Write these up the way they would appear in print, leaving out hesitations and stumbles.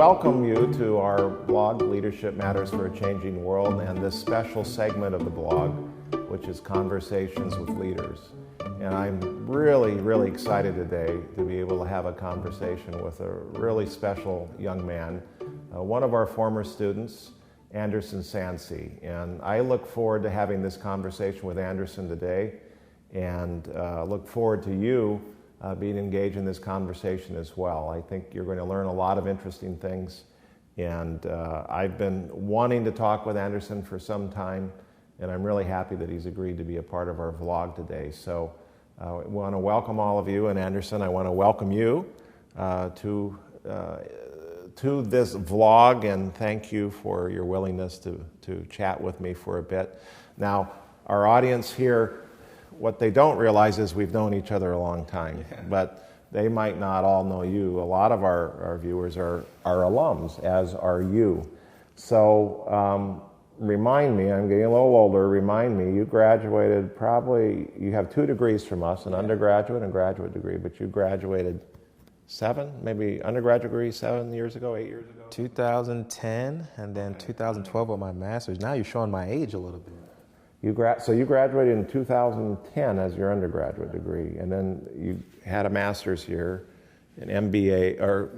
welcome you to our blog, Leadership Matters for a Changing World, and this special segment of the blog, which is Conversations with Leaders. And I'm really excited today to be able to have a conversation with a really special young man, one of our former students, Anderson Sainci. And I look forward to having this conversation with Anderson today, and look forward to you being engaged in this conversation as well. I think you're going to learn a lot of interesting things, and I've been wanting to talk with Anderson for some time, and I'm really happy that he's agreed to be a part of our vlog today. So I want to welcome all of you, and Anderson, I want to welcome you to this vlog, and thank you for your willingness to chat with me for a bit. Now, our audience here, what they don't realize is we've known each other a long time, but they might not all know you. A lot of our viewers are alums, as are you. So remind me, I'm getting a little older, remind me, you graduated probably, you have 2 degrees from us, an undergraduate and graduate degree, but you graduated 7, maybe undergraduate degree 7 years ago, 8 years ago? 2010, and then 2012 with my master's. Now you're showing my age a little bit. So you graduated in 2010 as your undergraduate degree, and then you had a master's here, an MBA, or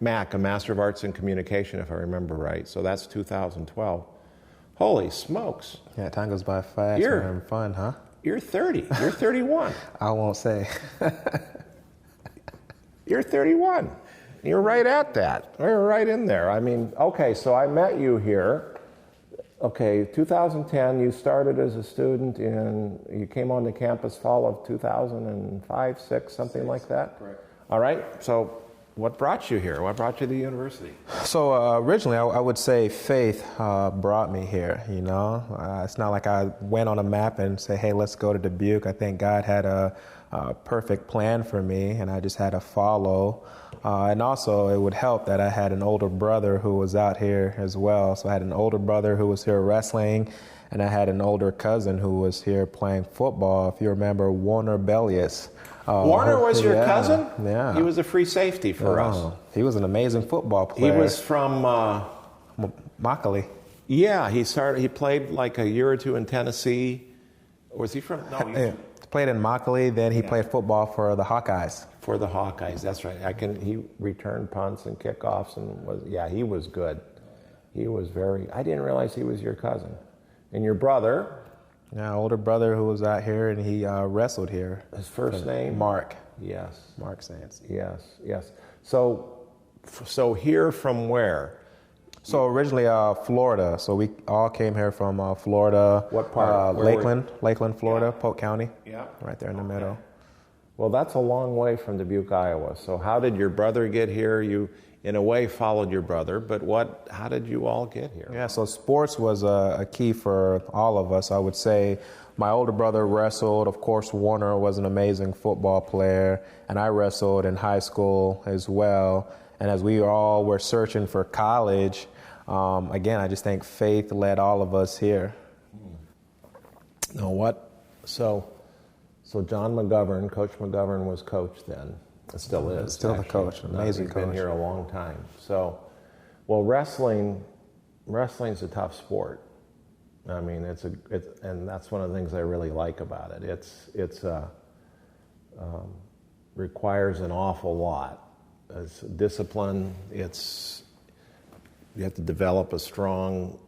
MAC, a Master of Arts in Communication, if I remember right. So that's 2012. Holy smokes. Yeah, time goes by fast. You're having fun, huh? You're 30. You're 31. I won't say. You're 31. You're right at that. You're right in there. I mean, okay, so I met you here. Okay, 2010, you started as a student you came onto campus fall of 2005, 6, something like that? Correct. All right, so what brought you here? What brought you to the university? So originally, I would say faith brought me here, you know. It's not like I went on a map and said, hey, let's go to Dubuque. I think God had a perfect plan for me, and I just had to follow. And also, it would help that I had an older brother who was out here as well. So I had an older brother who was here wrestling, and I had an older cousin who was here playing football. If you remember Warner Bellius. Warner was your cousin? Yeah. He was a free safety for us. He was an amazing football player. He was from... Immokalee. Yeah, he played like a year or 2 in Tennessee. Was he from... No, he played in Immokalee, then he played football for the Hawkeyes. For the Hawkeyes, that's right. He returned punts and kickoffs, and he was good. He was I didn't realize he was your cousin. And your brother? Yeah, older brother who was out here, and he wrestled here. His first name? Mark. Yes. Mark Sainci. Yes. So here from where? So originally Florida. So we all came here from Florida. What part? Lakeland, Florida, Polk County. Yeah. Right there in the middle. Well, that's a long way from Dubuque, Iowa. So how did your brother get here? You, in a way, followed your brother, but how did you all get here? Yeah, so sports was a key for all of us, I would say. My older brother wrestled. Of course, Warner was an amazing football player, and I wrestled in high school as well. And as we all were searching for college, again, I just think faith led all of us here. You know what? So John McGovern, Coach McGovern was coach then. It still is. Still the coach, amazing coach. He's been here a long time. So, well, wrestling's a tough sport. I mean, and that's one of the things I really like about it. It's requires an awful lot. It's discipline. You have to develop a strong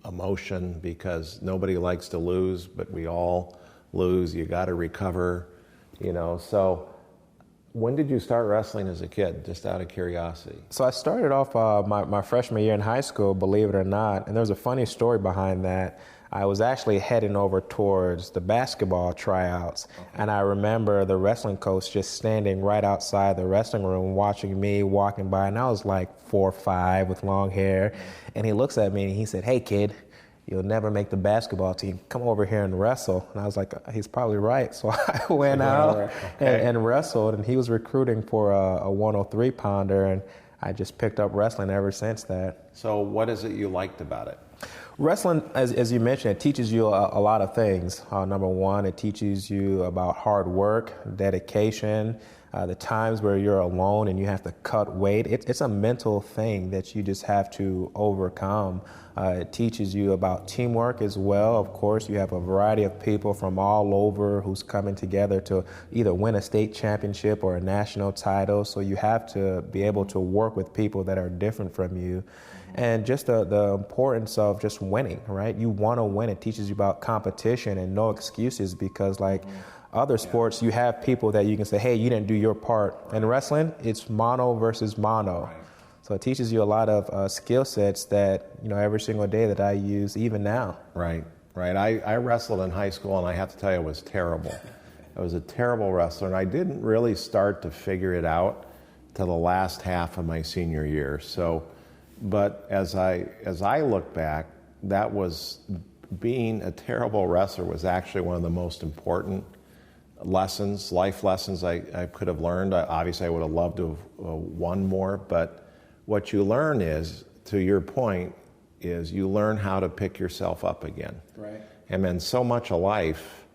emotion because nobody likes to lose, but we all lose. You got to recover, you know. So when did you start wrestling as a kid, just out of curiosity? So I started off my freshman year in high school, believe it or not, and there's a funny story behind that. I was actually heading over towards the basketball tryouts, and I remember the wrestling coach just standing right outside the wrestling room watching me walking by, and I was like 4 or 5 with long hair, and he looks at me and he said, "Hey kid, you'll never make the basketball team. Come over here and wrestle." And I was like, he's probably right. So I went out and wrestled, and he was recruiting for a 103-pounder, and I just picked up wrestling ever since that. So what is it you liked about it? Wrestling, as you mentioned, it teaches you a lot of things. Number one, it teaches you about hard work, dedication, the times where you're alone and you have to cut weight. It's a mental thing that you just have to overcome. It teaches you about teamwork as well. Of course, you have a variety of people from all over who's coming together to either win a state championship or a national title. So you have to be able to work with people that are different from you. And just the importance of just winning, right? You want to win. It teaches you about competition and no excuses, because like other sports, you have people that you can say, hey, you didn't do your part. In wrestling, it's mono versus mono. Right. So it teaches you a lot of skill sets that, every single day that I use even now. Right. I wrestled in high school, and I have to tell you, it was terrible. I was a terrible wrestler, and I didn't really start to figure it out till the last half of my senior year. So, but as I look back, that was, being a terrible wrestler was actually one of the most important lessons, life lessons I could have learned. Obviously, I would have loved to have won more, but what you learn is, to your point, is you learn how to pick yourself up again. Right. And then so much of life,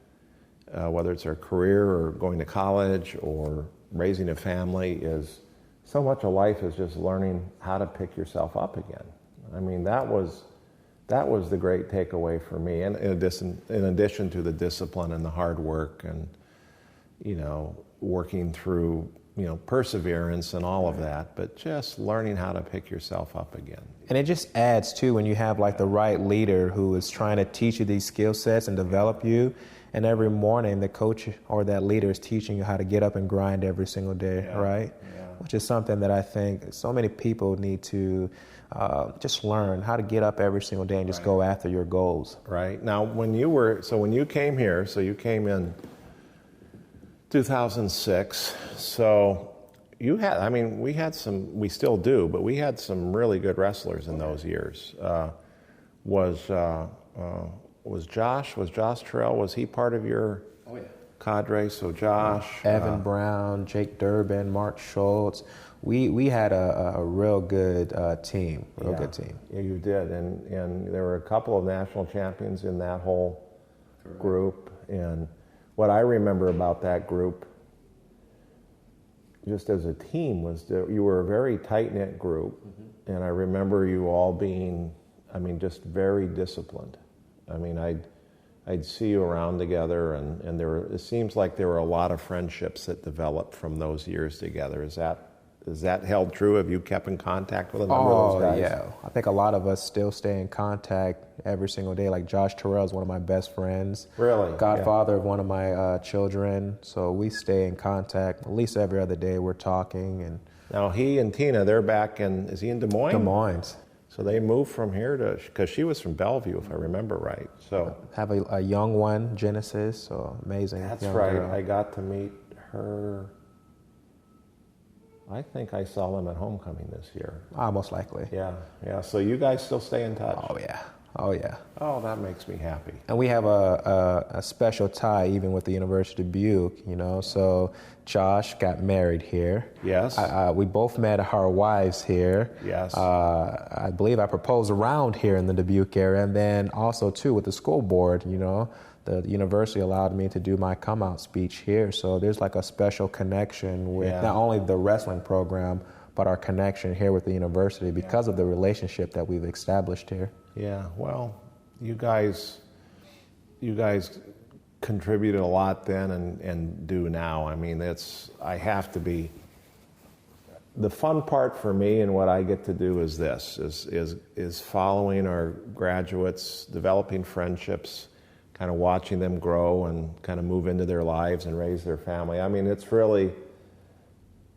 whether it's our career or going to college or raising a family, is so much of life is just learning how to pick yourself up again. I mean, that was the great takeaway for me. And in addition to the discipline and the hard work and, working through, perseverance and all of that, but just learning how to pick yourself up again. And it just adds too, when you have like the right leader who is trying to teach you these skill sets and develop you. And every morning the coach or that leader is teaching you how to get up and grind every single day, right? Yeah. Which is something that I think so many people need to just learn how to get up every single day and just go after your goals. Right. Now, when you came here, so you came in 2006, so we had some, we still do, but we had some really good wrestlers in those years. Was Josh Terrell, was he part of your cadre? So Josh, Evan Brown, Jake Durbin, Mark Schultz. We had a real good team, good team. Yeah, you did, and there were a couple of national champions in that whole group. And what I remember about that group, just as a team, was that you were a very tight-knit group, and I remember you all being, just very disciplined. I'd see you around together, and it seems like there were a lot of friendships that developed from those years together. Is that held true? Have you kept in contact with a number of those guys? Yeah. I think a lot of us still stay in contact every single day. Like Josh Terrell is one of my best friends. Really? Godfather of one of my children. So we stay in contact at least every other day. We're talking. And now he and Tina, they're back is he in Des Moines? Des Moines. So they moved from here because she was from Bellevue, if I remember right. So have a young one, Genesis. So amazing. That's right. Girl. I got to meet her. I think I saw them at homecoming this year. Most likely. Yeah. So you guys still stay in touch? Oh, yeah. Oh, that makes me happy. And we have a special tie even with the University of Dubuque, So Josh got married here. Yes. We both met our wives here. Yes. I believe I proposed around here in the Dubuque area. And then also, too, with the school board, the university allowed me to do my come-out speech here. So there's like a special connection with not only the wrestling program, but our connection here with the university because of the relationship that we've established here. Yeah, well, you guys contributed a lot then and do now. The fun part for me and what I get to do is this, is following our graduates, developing friendships, kind of watching them grow and kind of move into their lives and raise their family.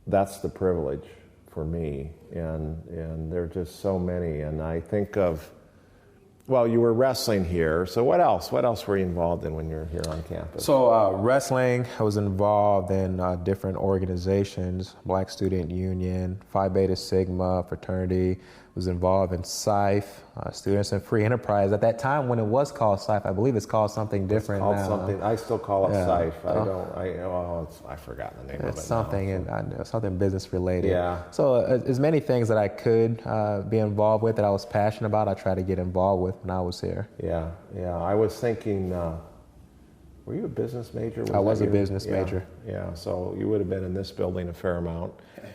That's the privilege for me, and there are just so many. And I think of, you were wrestling here, so what else were you involved in when you were here on campus? So wrestling, I was involved in different organizations, Black Student Union, Phi Beta Sigma fraternity, was involved in SIFE, Students in Free Enterprise. At that time when it was called SIFE, I believe it's called something different now. I still call it SIFE. I've forgotten the name of it. It's something, something business related. Yeah. So as many things that I could be involved with that I was passionate about, I tried to get involved with when I was here. Yeah. I was thinking, Were you a business major? I was a business Yeah, major. Yeah, so you would have been in this building a fair amount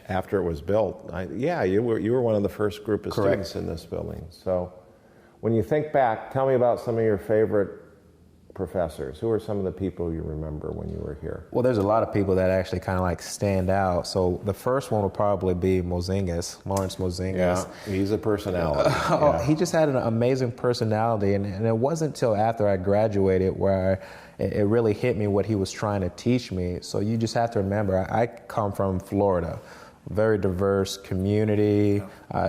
after it was built. You were one of the first group of Correct. students in this building. So when you think back, tell me about some of your favorite professors. Who are some of the people you remember when you were here? Well, there's a lot of people that actually kind of like stand out. So the first one would probably be Lawrence Mozingas. Yeah, he's a personality. Yeah. He just had an amazing personality, and it wasn't until after I graduated where it really hit me what he was trying to teach me. So you just have to remember, I come from Florida, very diverse community.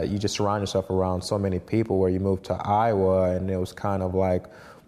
You just surround yourself around so many people. Where you move to Iowa, and it was kind of like,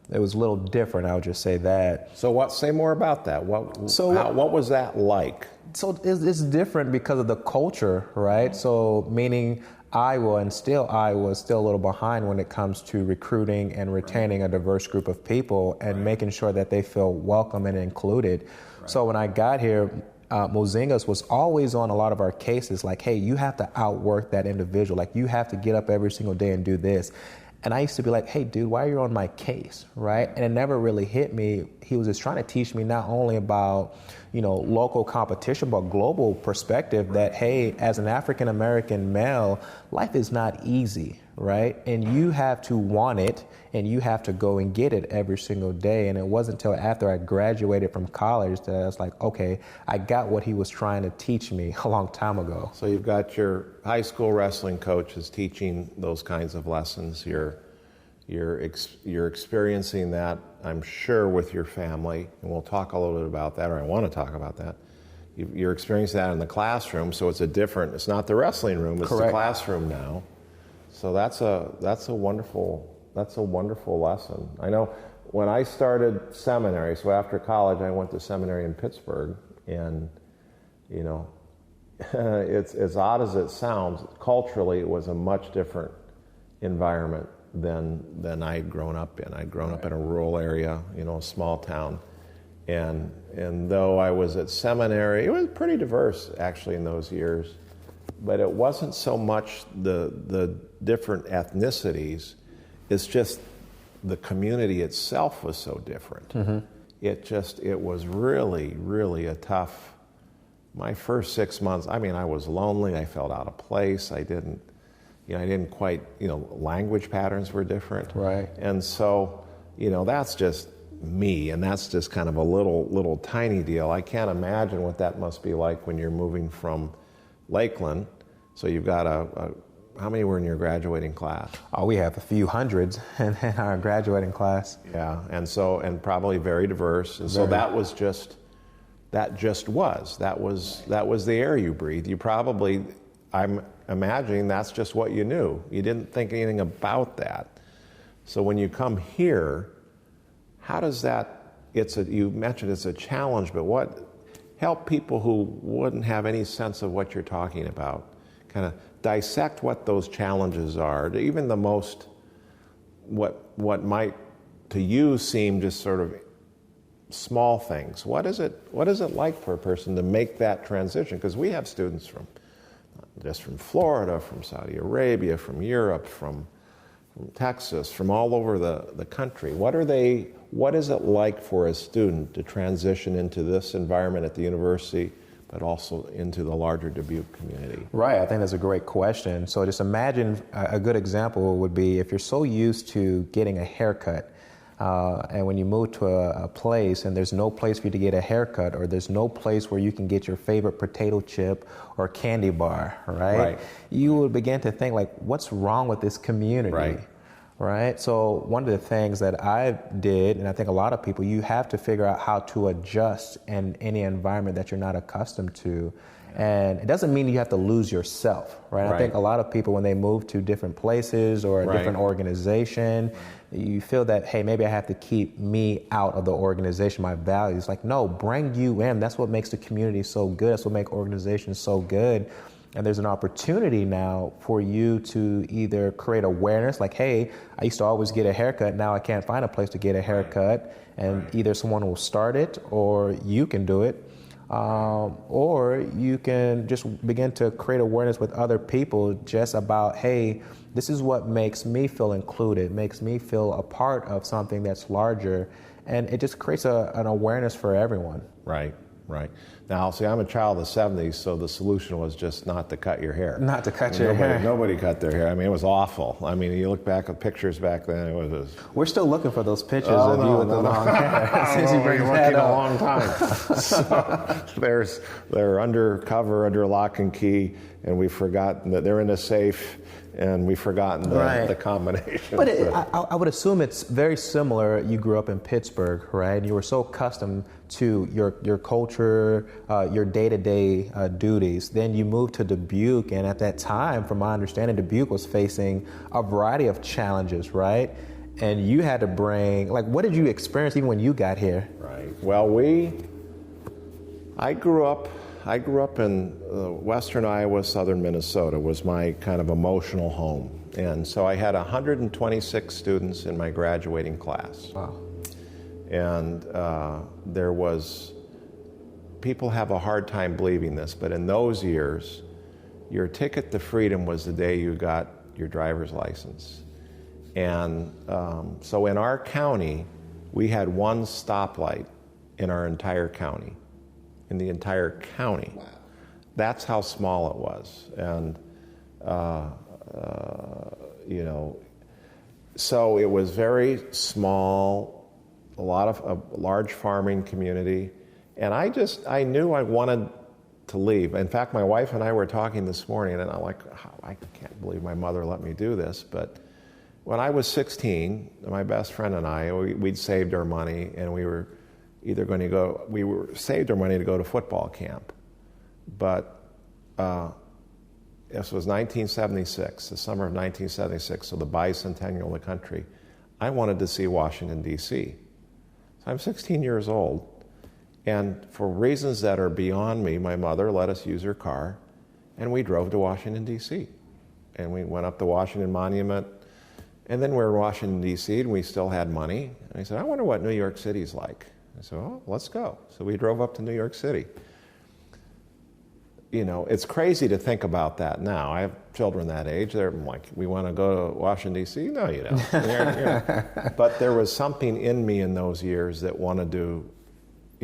it was a little different, I would just say that. So say more about that. What was that like? So it's different because of the culture, right? So meaning Iowa is still a little behind when it comes to recruiting and retaining a diverse group of people and making sure that they feel welcome and included. Right. So when I got here, Mozingas was always on a lot of our cases, like, hey, you have to outwork that individual. Like, you have to get up every single day and do this. And I used to be like, hey, dude, why are you on my case, right? And it never really hit me. He was just trying to teach me not only about, local competition, but global perspective that, hey, as an African-American male, life is not easy, right? And you have to want it, and you have to go and get it every single day. And it wasn't until after I graduated from college that I was like, okay, I got what he was trying to teach me a long time ago. So you've got your high school wrestling coaches teaching those kinds of lessons. You're experiencing that, I'm sure, with your family, and we'll talk a little bit about that, or I want to talk about that. You're experiencing that in the classroom, so it's not the wrestling room, it's Correct. The classroom now. So that's a wonderful lesson. I know when I started seminary, so after college I went to seminary in Pittsburgh, and it's as odd as it sounds, culturally it was a much different environment than I'd grown up in. I'd grown up in a rural area, a small town. And though I was at seminary, it was pretty diverse actually in those years, but it wasn't so much the different ethnicities, it's just the community itself was so different. Mm-hmm. It was really, really a tough, my first 6 months, I was lonely, I felt out of place, I didn't quite, language patterns were different. Right. And so, that's just me, and that's just kind of a little tiny deal. I can't imagine what that must be like when you're moving from Lakeland. So you've got how many were in your graduating class? Oh, we have a few hundreds in our graduating class. Yeah, and probably very diverse. And so that was the air you breathed. You probably, I'm imagining that's just what you knew. You didn't think anything about that. So when you come here, how does that, you mentioned it's a challenge, but help people who wouldn't have any sense of what you're talking about, kind of dissect what those challenges are, even the most, what might to you seem just sort of small things. What is it like for a person to make that transition? Because we have students from Florida, from Saudi Arabia, from Europe, from Texas, from all over the country. What is it like for a student to transition into this environment at the university, but also into the larger Dubuque community? Right, I think that's a great question. So just imagine a good example would be if you're so used to getting a haircut, and when you move to a place and there's no place for you to get a haircut, or there's no place where you can get your favorite potato chip or candy bar, right? You would begin to think, like, what's wrong with this community? Right? So one of the things that I did, and I think a lot of people, you have to figure out how to adjust in any environment that you're not accustomed to. And it doesn't mean you have to lose yourself, right? I think a lot of people, when they move to different places or a different organization, you feel that, hey, maybe I have to keep me out of the organization, my values. Like, no, bring you in. That's what makes the community so good. That's what makes organizations so good. And there's an opportunity now for you to either create awareness, like, hey, I used to always get a haircut, now I can't find a place to get a haircut, and either someone will start it or you can do it. or you can just begin to create awareness with other people just about, hey, this is what makes me feel included, makes me feel a part of something that's larger, and it just creates an awareness for everyone. Right. Right. Now, see, I'm a child of the 70s, so the solution was just not to cut your hair. Not to cut your hair. Nobody cut their hair. I mean, it was awful. I mean, you look back at pictures back then, it was... We're still looking for those pictures of you with the long hair. Since you bring that up. A long time. So they're undercover, under lock and key, and we've forgotten that they're in a safe, and we've forgotten the combination. But I would assume it's very similar. You grew up in Pittsburgh, right? And you were so accustomed to your culture, your day-to-day duties. Then you moved to Dubuque, and at that time, from my understanding, Dubuque was facing a variety of challenges, right? And you had to bring, what did you experience even when you got here? Right. Well, I grew up in western Iowa, southern Minnesota was my kind of emotional home. And so I had 126 students in my graduating class. Wow. And people have a hard time believing this, but in those years, your ticket to freedom was the day you got your driver's license. And so in our county, we had one stoplight in our entire county. In the entire county. Wow. That's how small it was. And, so it was very small, a large farming community. And I knew I wanted to leave. In fact, my wife and I were talking this morning, and I'm like, I can't believe my mother let me do this. But when I was 16, my best friend and I, we'd saved our money, and we were saved our money to go to football camp. But this was 1976, the summer of 1976, so the bicentennial of the country. I wanted to see Washington, D.C. So I'm 16 years old, and for reasons that are beyond me, my mother let us use her car, and we drove to Washington, D.C. And we went up to Washington Monument, and then we were in Washington, D.C., and we still had money. And I said, I wonder what New York City's like. I said, well, let's go. So we drove up to New York City. It's crazy to think about that now. I have children that age. They're like, we want to go to Washington, D.C.? No, you don't. But there was something in me in those years that wanted to,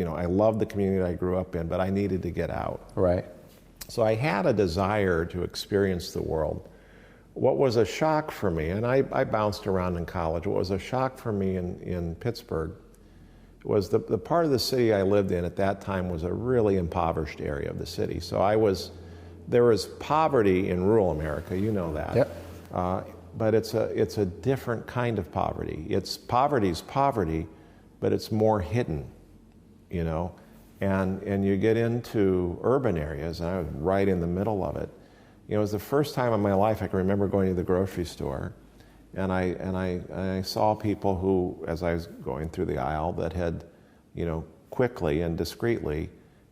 I loved the community I grew up in, but I needed to get out. Right. So I had a desire to experience the world. What was a shock for me, and I bounced around in college, what was a shock for me in Pittsburgh was the part of the city I lived in at that time was a really impoverished area of the city. So there was poverty in rural America, you know that. Yep. But it's a different kind of poverty. Poverty's poverty, but it's more hidden, And you get into urban areas, and I was right in the middle of it. It was the first time in my life I can remember going to the grocery store. And I saw people who, as I was going through the aisle, that had, quickly and discreetly,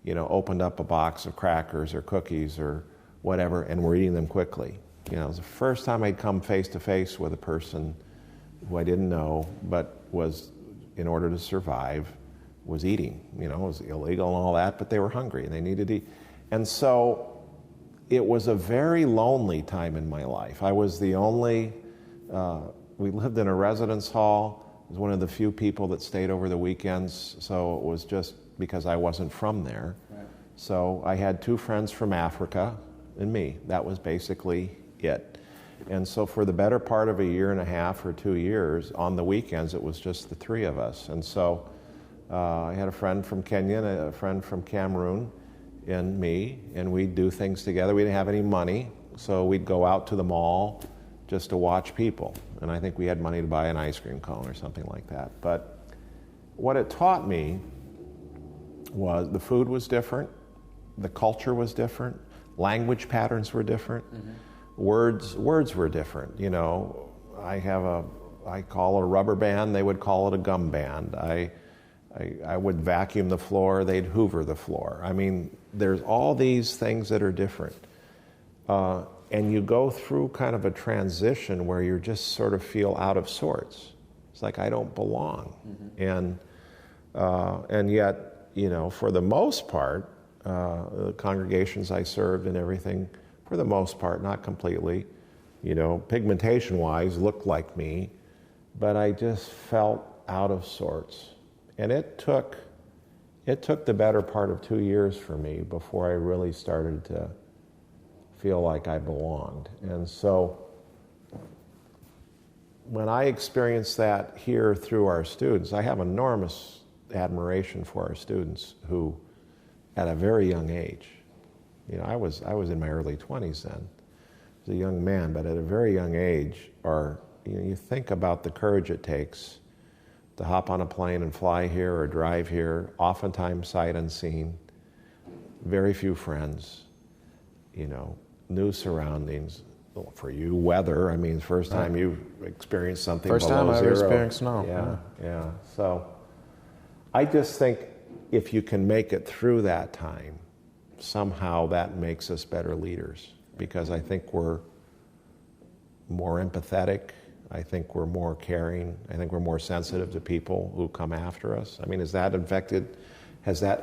opened up a box of crackers or cookies or whatever and were eating them quickly. It was the first time I'd come face to face with a person who I didn't know, but was, in order to survive, was eating. It was illegal and all that, but they were hungry and they needed to eat. And so it was a very lonely time in my life. I was the only... we lived in a residence hall. I was one of the few people that stayed over the weekends, so it was just because I wasn't from there. Right. So I had 2 friends from Africa and me. That was basically it. And so for the better part of a year and a half or 2 years, on the weekends, it was just the 3 of us. And so I had a friend from Kenya, and a friend from Cameroon, and me, and we'd do things together. We didn't have any money, so we'd go out to the mall just to watch people. And I think we had money to buy an ice cream cone or something like that. But what it taught me was the food was different, the culture was different, language patterns were different, words were different. I call it a rubber band, they would call it a gum band. I would vacuum the floor, they'd hoover the floor. I mean, there's all these things that are different. And you go through kind of a transition where you just sort of feel out of sorts. It's like I don't belong. And yet, for the most part, the congregations I served and everything, for the most part, not completely, pigmentation-wise, looked like me, but I just felt out of sorts. And it took the better part of 2 years for me before I really started to feel like I belonged. And so when I experienced that here through our students, I have enormous admiration for our students who, at a very young age, I was in my early 20s then. I was a young man, but at a very young age, you think about the courage it takes to hop on a plane and fly here or drive here, oftentimes sight unseen, very few friends, new surroundings. For you, weather. I mean, first time you experienced something below zero. First time I ever experienced snow. Yeah. So I just think if you can make it through that time, somehow that makes us better leaders, because I think we're more empathetic. I think we're more caring. I think we're more sensitive to people who come after us. I mean, has that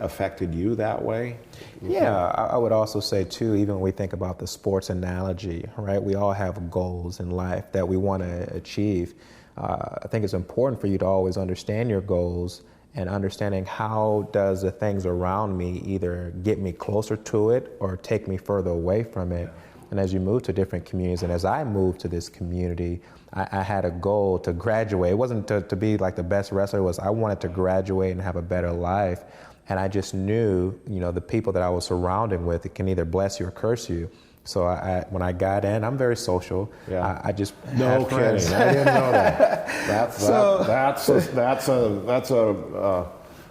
affected you that way? Yeah, I would also say too, even when we think about the sports analogy, right? We all have goals in life that we want to achieve. I think it's important for you to always understand your goals and understanding how does the things around me either get me closer to it or take me further away from it. And as you move to different communities, and as I moved to this community, I had a goal to graduate. It wasn't to be like the best wrestler. It was I wanted to graduate and have a better life. And I just knew, the people that I was surrounded with, it can either bless you or curse you. So when I got in, I'm very social. Yeah. I just no had friends. kidding. I didn't know that. That's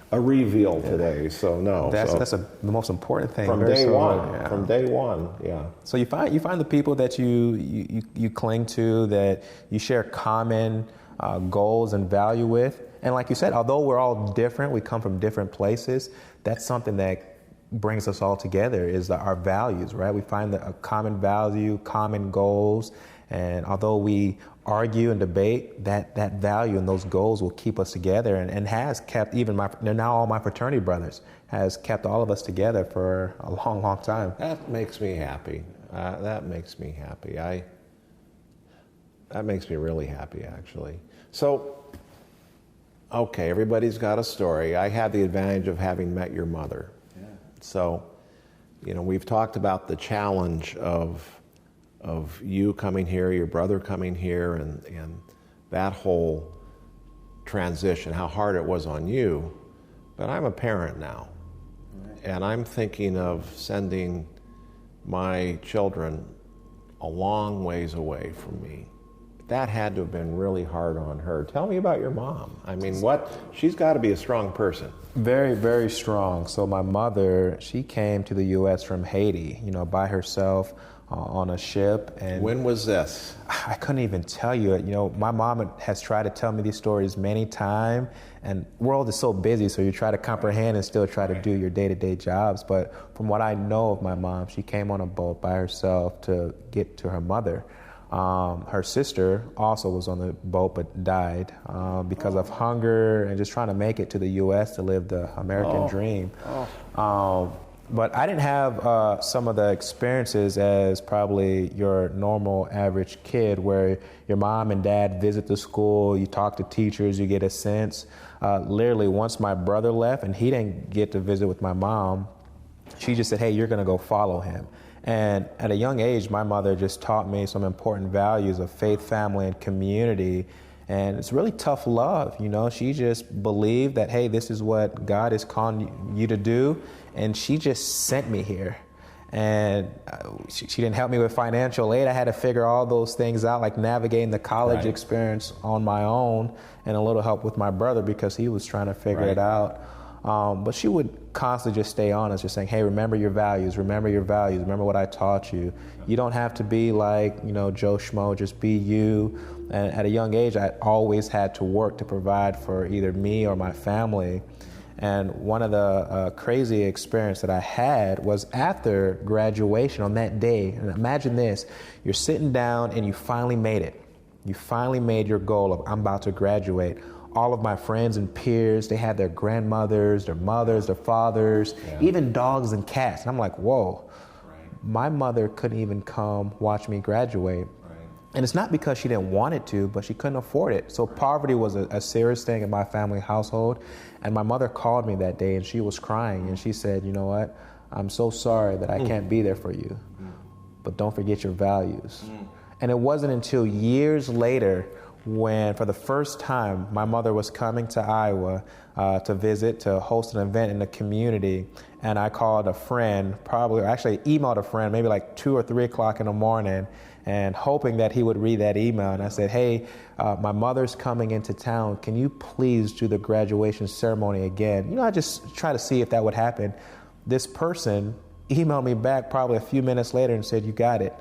a reveal today. So no. That's the most important thing. From day one. Yeah. From day one. Yeah. So you find the people that you cling to, that you share common goals and value with. And like you said, although we're all different, we come from different places, that's something that brings us all together is our values, right? We find a common value, common goals, and although we argue and debate, that value and those goals will keep us together and has kept now all my fraternity brothers, has kept all of us together for a long, long time. That makes me happy. That makes me really happy, actually. So, okay, everybody's got a story. I had the advantage of having met your mother. Yeah. So, we've talked about the challenge of you coming here, your brother coming here, and that whole transition, how hard it was on you. But I'm a parent now, and I'm thinking of sending my children a long ways away from me. That had to have been really hard on her. Tell me about your mom. I mean, she's got to be a strong person. Very, very strong. So my mother, she came to the U.S. from Haiti, by herself on a ship. And when was this? I couldn't even tell you. My mom has tried to tell me these stories many times, and the world is so busy, so you try to comprehend and still try to do your day-to-day jobs. But from what I know of my mom, she came on a boat by herself to get to her mother. Her sister also was on the boat but died because of hunger and just trying to make it to the U.S. to live the American dream. But I didn't have some of the experiences as probably your normal average kid, where your mom and dad visit the school, you talk to teachers, you get a sense. Literally, once my brother left and he didn't get to visit with my mom, she just said, hey, you're going to go follow him. And at a young age, my mother just taught me some important values of faith, family, and community. And it's really tough love, She just believed that, hey, this is what God is calling you to do. And she just sent me here. And she didn't help me with financial aid. I had to figure all those things out, like navigating the college experience on my own, and a little help with my brother because he was trying to figure it out. But she would constantly just stay honest, just saying, hey, remember your values, remember what I taught you. You don't have to be like, Joe Schmo, just be you. And at a young age, I always had to work to provide for either me or my family. And one of the crazy experience that I had was after graduation on that day. And imagine this, you're sitting down and you finally made it. You finally made your goal of I'm about to graduate. all of my friends and peers, they had their grandmothers, their mothers, their fathers, even dogs and cats. And I'm like, whoa, my mother couldn't even come watch me graduate. And it's not because she didn't want it to, but she couldn't afford it. So poverty was a serious thing in my family household. And my mother called me that day and she was crying and she said, you know what, I'm so sorry that I can't be there for you, but don't forget your values. And it wasn't until years later when, for the first time, my mother was coming to Iowa to visit, to host an event in the community. And I called a friend, actually emailed a friend, maybe like 2 or 3 o'clock in the morning, and hoping that he would read that email. And I said, hey, my mother's coming into town. Can you please do the graduation ceremony again? You know, I just try to see if that would happen. This person emailed me back probably a few minutes later and said, you got it.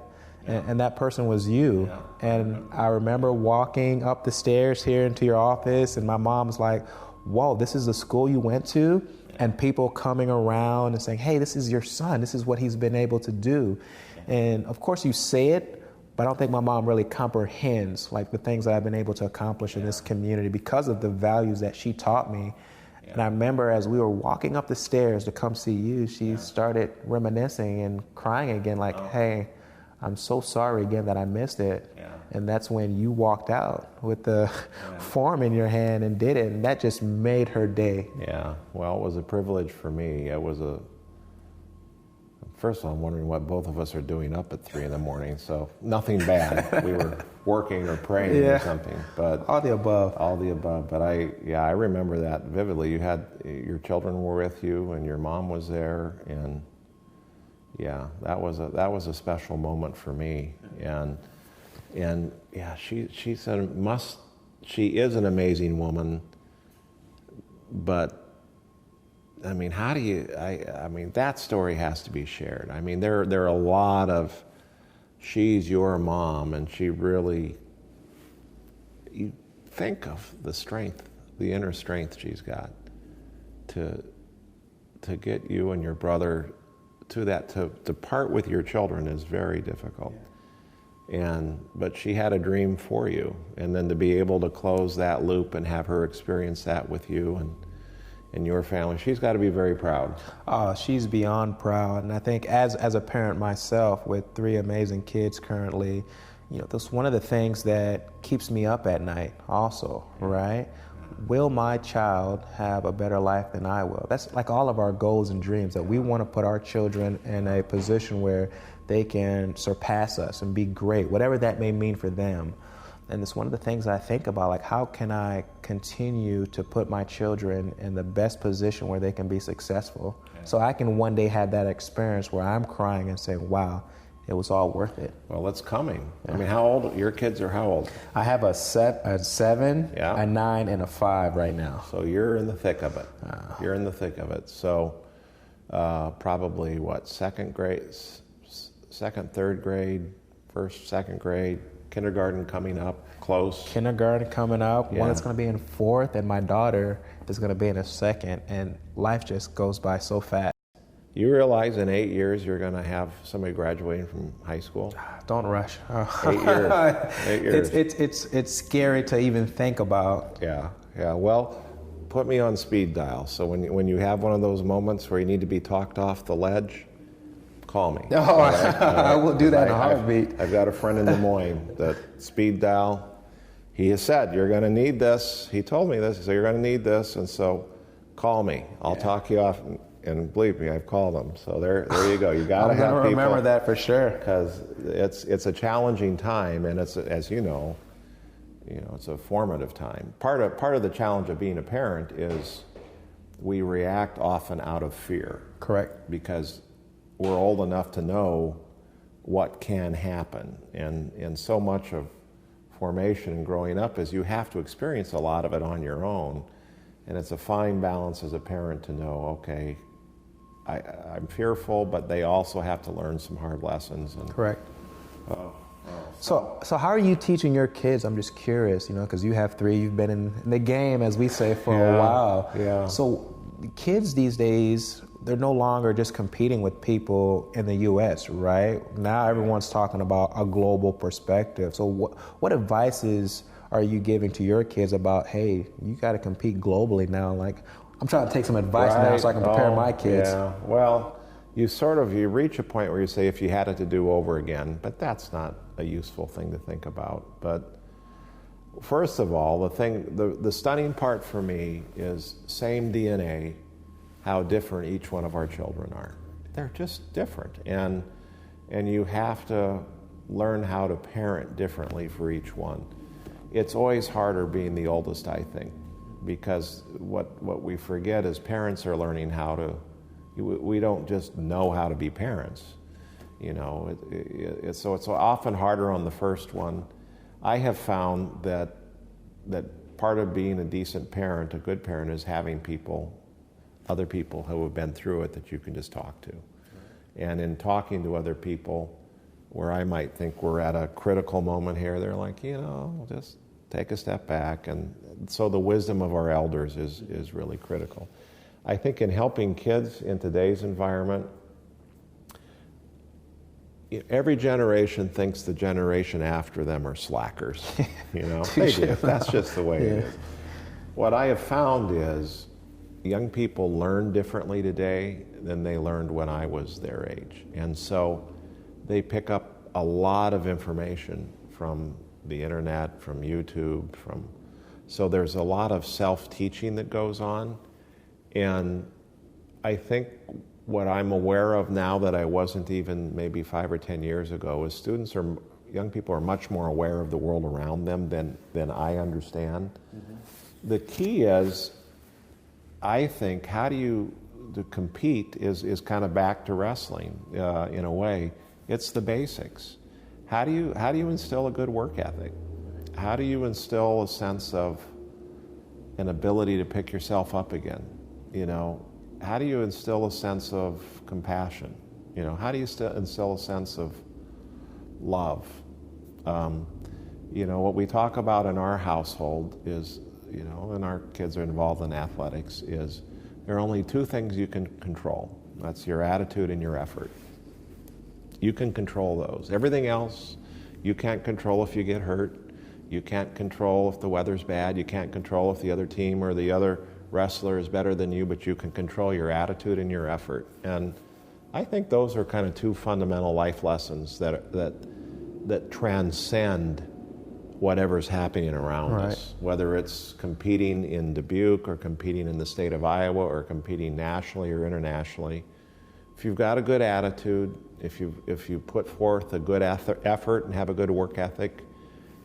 And that person was you. And I remember walking up the stairs here into your office, and my mom's like, whoa, this is the school you went to? And people coming around and saying, hey, this is your son. This is what he's been able to do. And of course you say it, but I don't think my mom really comprehends like the things that I've been able to accomplish in this community because of the values that she taught me. And I remember as we were walking up the stairs to come see you, she started reminiscing and crying again, like, hey, I'm so sorry again that I missed it. And that's when you walked out with the form in your hand and did it. And that just made her day. Yeah, well, it was a privilege for me. First of all, I'm wondering what both of us are doing up at 3 in the morning. So nothing bad. We were working or praying or something. But all the above. All the above. But I remember that vividly. You had your children were with you, and your mom was there, and yeah, that was a special moment for me. And yeah, she said she is an amazing woman, but I mean, how do you, I mean, that story has to be shared. I mean, there are a lot of, she's your mom, and she really, you think of the strength, the inner strength she's got to get you and your brother to that, to part with your children is very difficult. But she had a dream for you, and then to be able to close that loop and have her experience that with you and your family, she's got to be very proud. She's beyond proud, and I think as a parent myself with 3 amazing kids currently, you know, that's one of the things that keeps me up at night also, right? Will my child have a better life than I will? That's like all of our goals and dreams, that we want to put our children in a position where they can surpass us and be great, whatever that may mean for them. And it's one of the things I think about, like, how can I continue to put my children in the best position where they can be successful, so I can one day have that experience where I'm crying and saying, wow, it was all worth it. Well, it's coming. I mean, how old? Your kids are how old? I have a 7, a 9, and a 5 right now. So you're in the thick of it. You're in the thick of it. So probably what, second, third grade, first, second grade, kindergarten coming up, close. Kindergarten coming up. One is going to be in 4th, and my daughter is going to be in a 2nd, and life just goes by so fast. You realize in 8 years you're going to have somebody graduating from high school? Don't rush. 8 years. 8 years. It's scary to even think about. Yeah. Well, put me on speed dial. So when you have one of those moments where you need to be talked off the ledge, call me. Oh, right? I will do that in a heartbeat. I've got a friend in Des Moines that speed dial. He has said, you're going to need this. He told me this. He said, you're going to need this, and so call me. I'll talk you off. And believe me, I've called them. So there you go. You got to have people. I'm going to remember that for sure. Because it's a challenging time, and it's, as you know, it's a formative time. Part of the challenge of being a parent is we react often out of fear. Correct. Because we're old enough to know what can happen, and so much of formation and growing up is you have to experience a lot of it on your own, and it's a fine balance as a parent to know, okay, I'm fearful, but they also have to learn some hard lessons. Correct. So how are you teaching your kids? I'm just curious, because you have 3, you've been in the game, as we say, for a while. Yeah. So kids these days, they're no longer just competing with people in the U.S., right? Now everyone's talking about a global perspective. So what advices are you giving to your kids about, hey, you got to compete globally now? Like, I'm trying to take some advice now so I can prepare my kids. Yeah, well, you reach a point where you say if you had it to do over again, but that's not a useful thing to think about. But first of all, the stunning part for me is same DNA, how different each one of our children are. They're just different, and you have to learn how to parent differently for each one. It's always harder being the oldest, I think, because what we forget is parents are learning how to. We don't just know how to be parents, you know. So it's often harder on the first one. I have found that part of being a decent parent, a good parent, is having other people who have been through it that you can just talk to. And in talking to other people, where I might think we're at a critical moment here, they're like, just take a step back. And so the wisdom of our elders is really critical. I think in helping kids in today's environment, every generation thinks the generation after them are slackers. They do. That's just the way it is. What I have found is young people learn differently today than they learned when I was their age. And so they pick up a lot of information from the internet, from YouTube, so there's a lot of self-teaching that goes on. And I think what I'm aware of now that I wasn't even maybe 5 or 10 years ago is young people are much more aware of the world around them than I understand. Mm-hmm. The key is, I think, to compete is kind of back to wrestling in a way. It's the basics. How do you instill a good work ethic? How do you instill a sense of an ability to pick yourself up again? How do you instill a sense of compassion? How do you instill a sense of love? What we talk about in our household is, and our kids are involved in athletics, is there are only 2 things you can control. That's your attitude and your effort. You can control those. Everything else, you can't control if you get hurt. You can't control if the weather's bad. You can't control if the other team or the other wrestler is better than you, but you can control your attitude and your effort. And I think those are kind of 2 fundamental life lessons that transcend whatever's happening around us, whether it's competing in Dubuque or competing in the state of Iowa or competing nationally or internationally. If you've got a good attitude, if you put forth a good effort and have a good work ethic,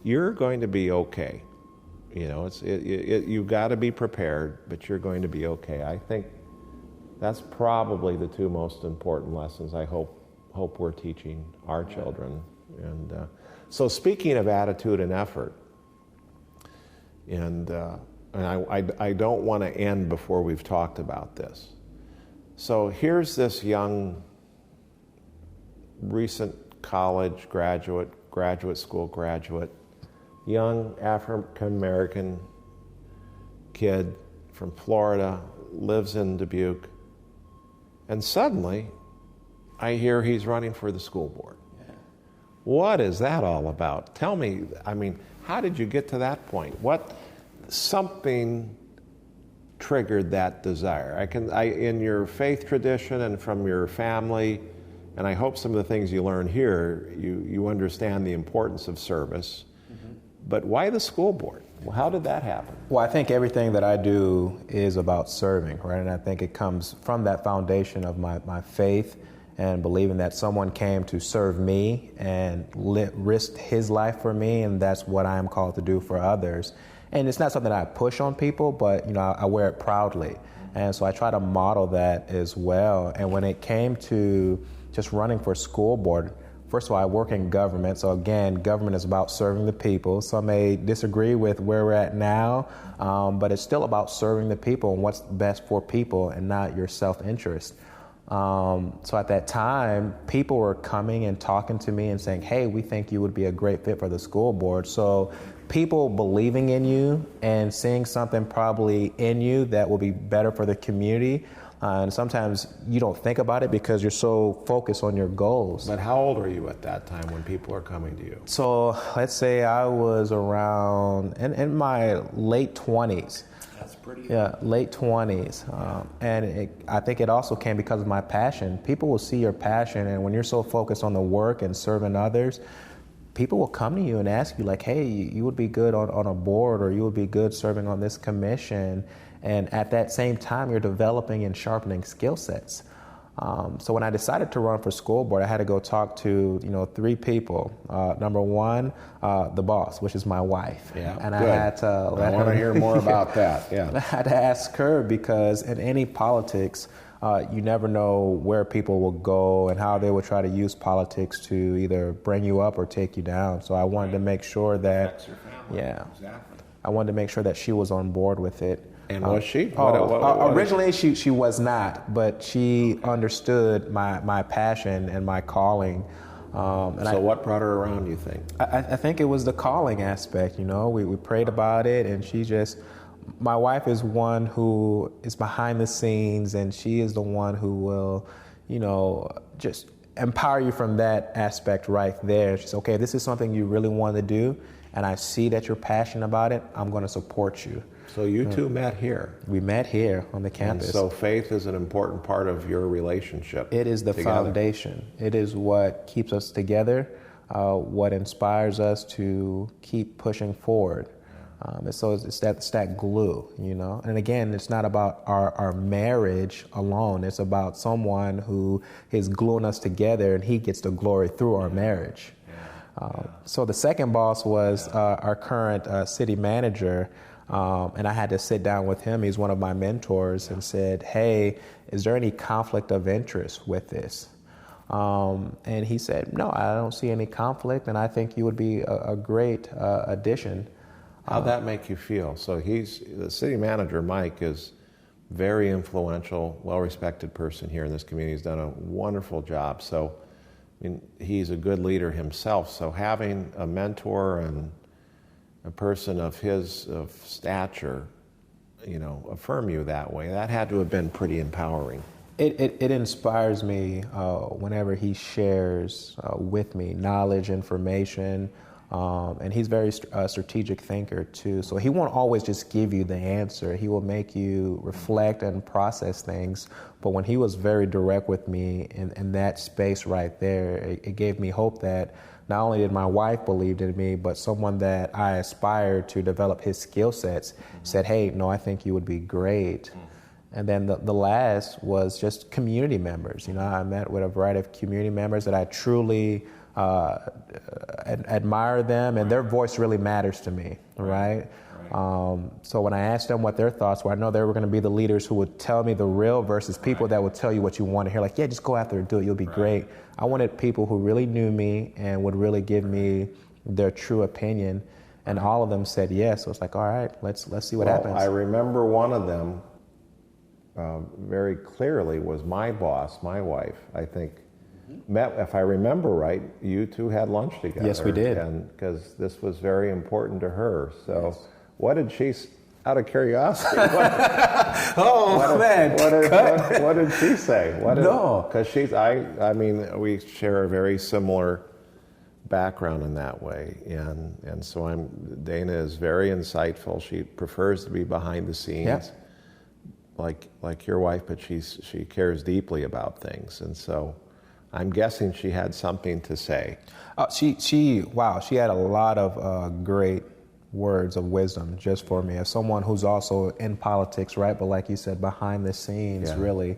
you're going to be okay. You've got to be prepared, but you're going to be okay. I think that's probably the 2 most important lessons I hope we're teaching our children. And so speaking of attitude and effort, and I don't want to end before we've talked about this. So here's this young, recent college graduate school graduate, young African-American kid from Florida, lives in Dubuque, and suddenly I hear he's running for the school board. Yeah. What is that all about? Tell me, how did you get to that point? Something triggered that desire? In your faith tradition and from your family, and I hope some of the things you learn here, you understand the importance of service. But why the school board? Well, how did that happen? Well, I think everything that I do is about serving, right? And I think it comes from that foundation of my faith and believing that someone came to serve me and risked his life for me, and that's what I am called to do for others. And it's not something I push on people, but I wear it proudly. And so I try to model that as well. And when it came to just running for school board, first of all, I work in government, so again, government is about serving the people. Some may disagree with where we're at now, but it's still about serving the people and what's best for people and not your self-interest. So at that time, people were coming and talking to me and saying, hey, we think you would be a great fit for the school board. So people believing in you and seeing something probably in you that will be better for the community, And sometimes you don't think about it because you're so focused on your goals. But how old are you at that time when people are coming to you? So let's say I was around in my late 20s. That's pretty. Yeah, late 20s. And I think it also came because of my passion. People will see your passion, and when you're so focused on the work and serving others, people will come to you and ask you, like, hey, you would be good on a board, or you would be good serving on this commission. And at that same time, you're developing and sharpening skill sets. So when I decided to run for school board, I had to go talk to 3 people. Number one, the boss, which is my wife. Yeah, and good. I had to. I want to hear more about that. Yeah, I had to ask her, because in any politics, you never know where people will go and how they will try to use politics to either bring you up or take you down. So I wanted to make sure that, exactly. I wanted to make sure that she was on board with it. And was she? Originally, she was not, but she understood my passion and my calling. So what brought her around, you think? I think it was the calling aspect. We prayed about it, and my wife is one who is behind the scenes, and she is the one who will, just empower you from that aspect right there. She's okay, this is something you really want to do, and I see that you're passionate about it. I'm going to support you. So you two met here. We met here on the campus. And so faith is an important part of your relationship. It is the foundation. It is what keeps us together, what inspires us to keep pushing forward. So it's that glue, And again, it's not about our marriage alone. It's about someone who is gluing us together, and he gets the glory through our marriage. So the second boss was our current city manager. And I had to sit down with him. He's one of my mentors, and said, hey, is there any conflict of interest with this? And he said, no, I don't see any conflict, and I think you would be a great addition. How'd that make you feel? So the city manager, Mike, is very influential, well-respected person here in this community. He's done a wonderful job. So he's a good leader himself. So having a mentor and a person of his stature, affirm you that way, that had to have been pretty empowering. It inspires me whenever he shares with me knowledge, information, and he's very strategic thinker too. So he won't always just give you the answer. He will make you reflect and process things. But when he was very direct with me in that space right there, it gave me hope that not only did my wife believe in me, but someone that I aspired to develop his skill sets said, hey, no, I think you would be great. And then the last was just community members. I met with a variety of community members that I truly admire them, and their voice really matters to me, right? So when I asked them what their thoughts were, I know they were going to be the leaders who would tell me the real versus people that would tell you what you want to hear. Like, yeah, just go out there and do it. You'll be great. I wanted people who really knew me and would really give me their true opinion. And all of them said yes. So it's like, all right, let's see what happens. I remember one of them very clearly was my boss, my wife. I think met, if I remember right, you two had lunch together. Yes, we did. And because this was very important to her. So what did she, out of curiosity, what did she say? Because we share a very similar background in that way, and so Dana is very insightful. She prefers to be behind the scenes, like your wife, but she cares deeply about things, and so I'm guessing she had something to say. She had a lot of great words of wisdom just for me as someone who's also in politics, right? But like you said, behind the scenes, really.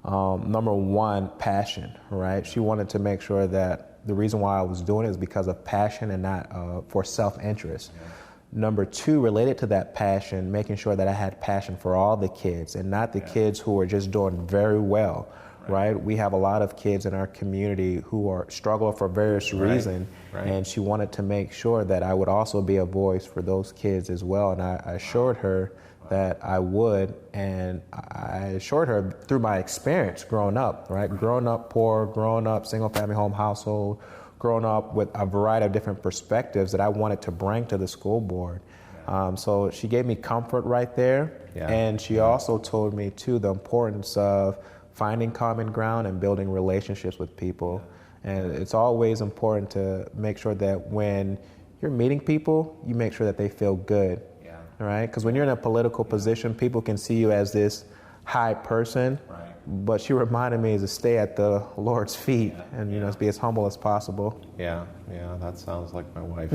Number one, passion, right? She wanted to make sure that the reason why I was doing it is because of passion and not for self-interest. Number two, related to that passion, making sure that I had passion for all the kids and not the kids who are just doing very well. Right? We have a lot of kids in our community who are struggling for various reasons, and she wanted to make sure that I would also be a voice for those kids as well. And I assured her that I would, and I assured her through my experience growing up, right? Growing up poor, growing up single-family home household, growing up with a variety of different perspectives that I wanted to bring to the school board. So she gave me comfort right there. Yeah. And she also told me, too, the importance of finding common ground and building relationships with people. And it's always important to make sure that when you're meeting people, you make sure that they feel good. Yeah. Right? Because when you're in a political position, people can see you as this high person. Right. But she reminded me to stay at the Lord's feet and, you know, be as humble as possible. Yeah, that sounds like my wife.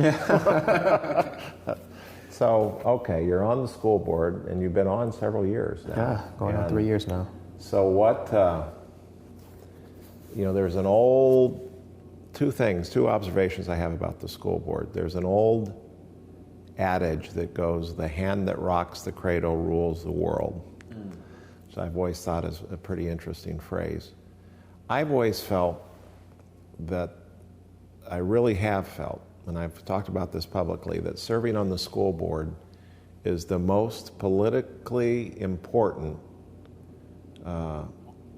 So, okay, you're on the school board, and you've been on several years now. Yeah, going on 3 years now. So what, there's an two observations I have about the school board. There's an old adage that goes, the hand that rocks the cradle rules the world. Which I've always thought is a pretty interesting phrase. I've always felt that, I really have felt, and I've talked about this publicly, that serving on the school board is the most politically important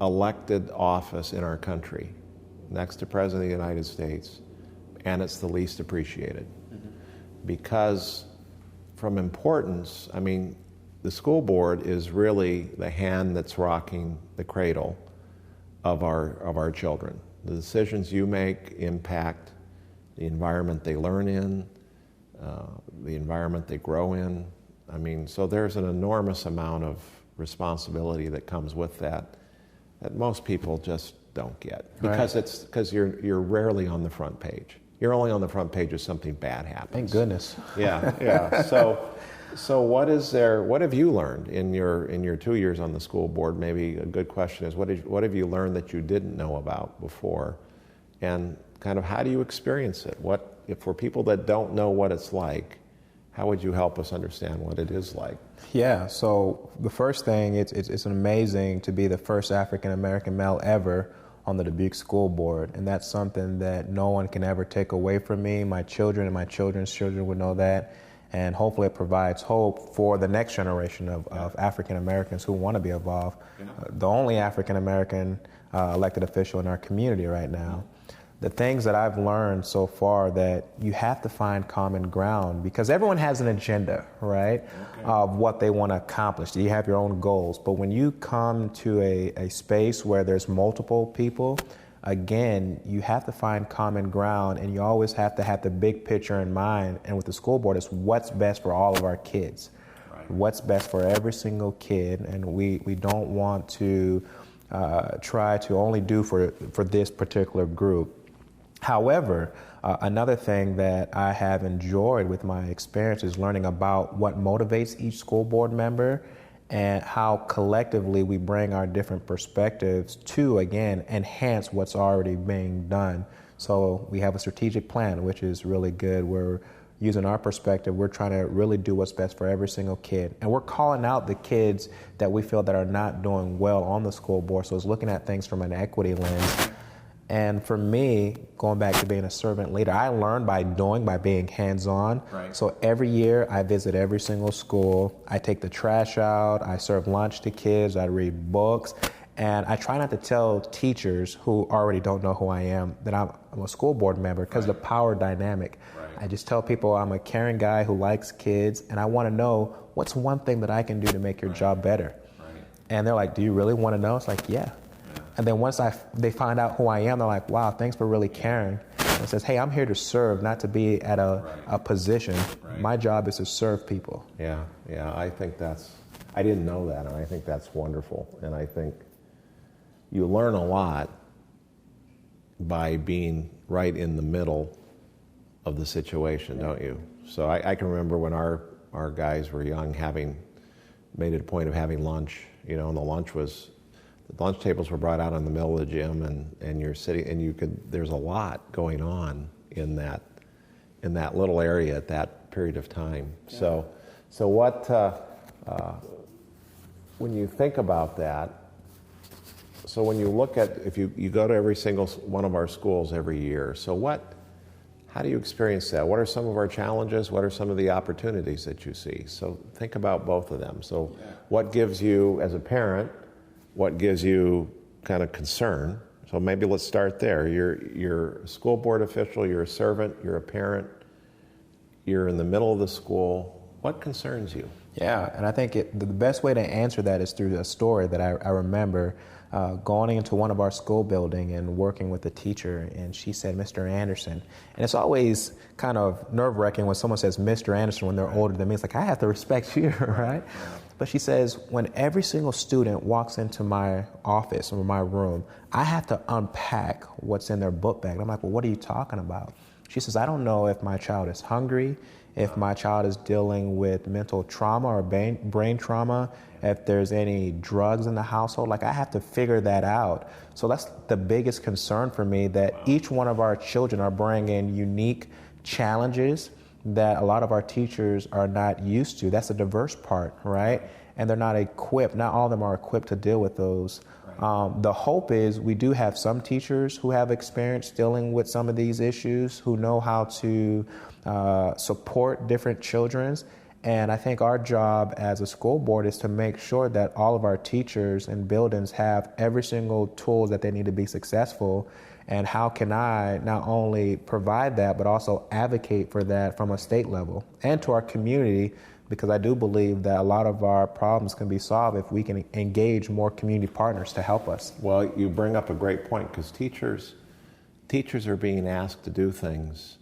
elected office in our country, next to President of the United States, and it's the least appreciated. Because from importance, I mean, the school board is really the hand that's rocking the cradle of our children. The decisions you make impact the environment they learn in, the environment they grow in. I mean, so there's an enormous amount of responsibility that comes with that most people just don't get, because you're rarely on the front page. You're only on the front page if something bad happens. Thank goodness. Yeah. So what have you learned in your 2 years on the school board? Maybe a good question is, what have you learned that you didn't know about before? And kind of how do you experience it? If for people that don't know what it's like, how would you help us understand what it is like? Yeah, so the first thing, it's amazing to be the first African-American male ever on the Dubuque School Board, and that's something that no one can ever take away from me. My children and my children's children would know that, and hopefully it provides hope for the next generation of African-Americans who want to be involved. The only African-American elected official in our community right now. The things that I've learned so far, that you have to find common ground, because everyone has an agenda, right, of what they want to accomplish. You have your own goals. But when you come to a space where there's multiple people, again, you have to find common ground, and you always have to have the big picture in mind. And with the school board, it's what's best for all of our kids. Right. What's best for every single kid, and we don't want to try to only do for this particular group. However, another thing that I have enjoyed with my experience is learning about what motivates each school board member and how collectively we bring our different perspectives to, again, enhance what's already being done. So we have a strategic plan, which is really good. We're using our perspective. We're trying to really do what's best for every single kid. And we're calling out the kids that we feel that are not doing well on the school board. So it's looking at things from an equity lens. And for me, going back to being a servant leader, I learned by being hands-on. Right. So every year I visit every single school. I take the trash out. I serve lunch to kids. I read books. And I try not to tell teachers who already don't know who I am that I'm a school board member, because the power dynamic. Right. I just tell people I'm a caring guy who likes kids, and I want to know what's one thing that I can do to make your job better. Right. And they're like, do you really want to know? It's like, yeah. And then once they find out who I am, they're like, wow, thanks for really caring. And it says, hey, I'm here to serve, not to be at a position. Right. My job is to serve people. Yeah, I think I didn't know that, and I think that's wonderful. And I think you learn a lot by being right in the middle of the situation, don't you? So I can remember when our guys were young, made it a point of having lunch, and the lunch tables were brought out in the middle of the gym, and you're sitting, and there's a lot going on in that little area at that period of time. Yeah. So what, when you think about that, so when you look at, if you go to every single one of our schools every year, so how do you experience that? What are some of our challenges? What are some of the opportunities that you see? So think about both of them. So what gives you, as a parent, what gives you kind of concern? So maybe let's start there. You're a school board official, you're a servant, you're a parent, you're in the middle of the school. What concerns you? Yeah, and I think the best way to answer that is through a story that I remember going into one of our school building and working with a teacher, and she said, Mr. Anderson. And it's always kind of nerve-wracking when someone says Mr. Anderson when they're older than me. It's like, I have to respect you, right? But she says, when every single student walks into my office or my room, I have to unpack what's in their book bag. And I'm like, well, what are you talking about? She says, I don't know if my child is hungry, if my child is dealing with mental trauma or brain trauma, if there's any drugs in the household. Like, I have to figure that out. So that's the biggest concern for me, that each one of our children are bringing unique challenges that a lot of our teachers are not used to. That's the diverse part, right? And they're not equipped, not all of them are equipped to deal with those. The hope is we do have some teachers who have experience dealing with some of these issues, who know how to support different children. And I think our job as a school board is to make sure that all of our teachers and buildings have every single tool that they need to be successful. And how can I not only provide that, but also advocate for that from a state level and to our community, because I do believe that a lot of our problems can be solved if we can engage more community partners to help us. Well, you bring up a great point, because teachers are being asked to do things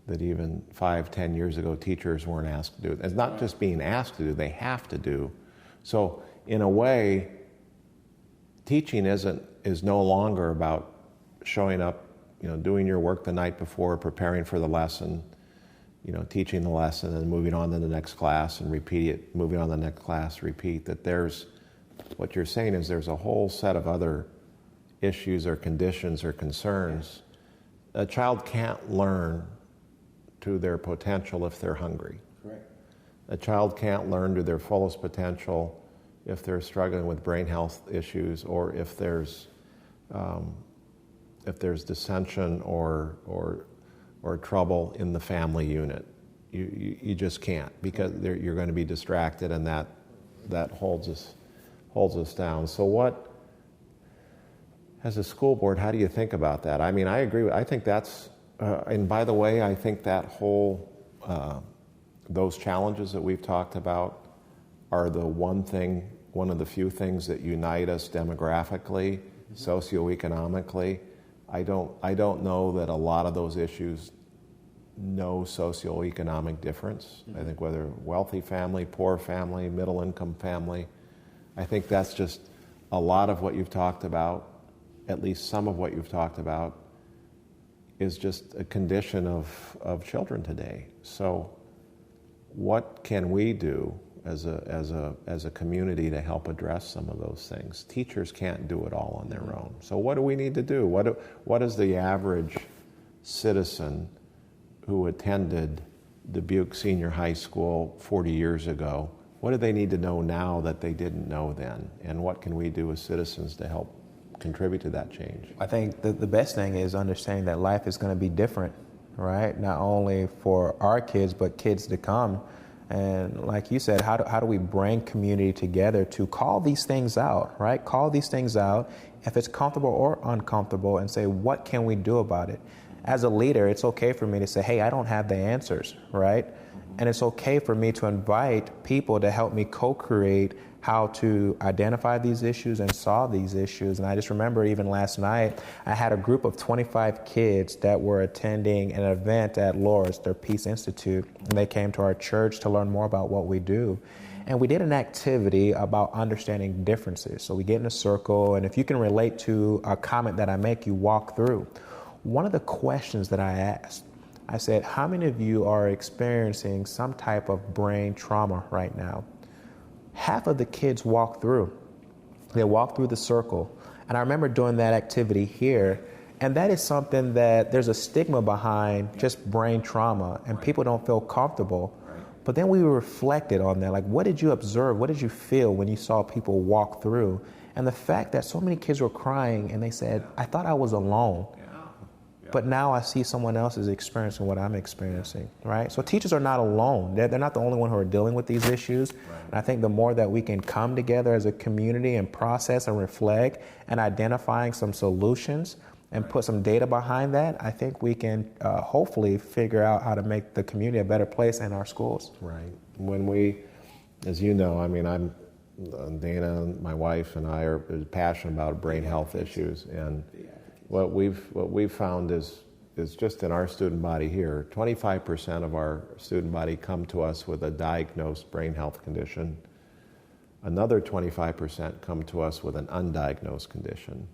that even 5-10 years ago teachers weren't asked to do. It's not just being asked to do, they have to do. So in a way, teaching is no longer about showing up, doing your work the night before, preparing for the lesson, teaching the lesson and moving on to the next class and repeat it, moving on to the next class, repeat. That what you're saying is there's a whole set of other issues or conditions or concerns. A child can't learn to their potential if they're hungry. Correct. A child can't learn to their fullest potential if they're struggling with brain health issues, or if there's dissension or trouble in the family unit. You just can't, because you're going to be distracted, and that holds us down. So as a school board, how do you think about that? I mean, I agree. I think that's, and by the way, I think that those challenges that we've talked about are one of the few things that unite us demographically, socioeconomically. I don't know that a lot of those issues know socioeconomic difference. I think whether wealthy family, poor family, middle income family, I think that's just a lot of what you've talked about, at least some of what you've talked about, is just a condition of children today. So what can we do as a community to help address some of those things? Teachers can't do it all on their own. So what do we need to do? What is the average citizen who attended Dubuque Senior High School 40 years ago, what do they need to know now that they didn't know then? And what can we do as citizens to help contribute to that change? I think the best thing is understanding that life is going to be different, right? Not only for our kids, but kids to come. And like you said, how do we bring community together to call these things out, right? Call these things out, if it's comfortable or uncomfortable, and say, what can we do about it? As a leader, it's okay for me to say, hey, I don't have the answers, right? And it's okay for me to invite people to help me co-create how to identify these issues and solve these issues. And I just remember even last night, I had a group of 25 kids that were attending an event at Loris, their Peace Institute, and they came to our church to learn more about what we do. And we did an activity about understanding differences. So we get in a circle, and if you can relate to a comment that I make, you walk through. One of the questions that I asked, I said, how many of you are experiencing some type of brain trauma right now? Half of the kids walked through. They walked through the circle. And I remember doing that activity here. And that is something that there's a stigma behind just brain trauma, and people don't feel comfortable. But then we reflected on that. Like, what did you observe? What did you feel when you saw people walk through? And the fact that so many kids were crying, and they said, I thought I was alone. But now I see someone else is experiencing what I'm experiencing, right? So teachers are not alone. They're not the only one who are dealing with these issues. Right. And I think the more that we can come together as a community and process and reflect and identifying some solutions and put some data behind that, I think we can hopefully figure out how to make the community a better place in our schools. Right. When we, as you know, I mean, Dana, my wife, and I are passionate about brain health issues, and what we've found is just in our student body here, 25% of our student body come to us with a diagnosed brain health condition. Another 25% come to us with an undiagnosed condition.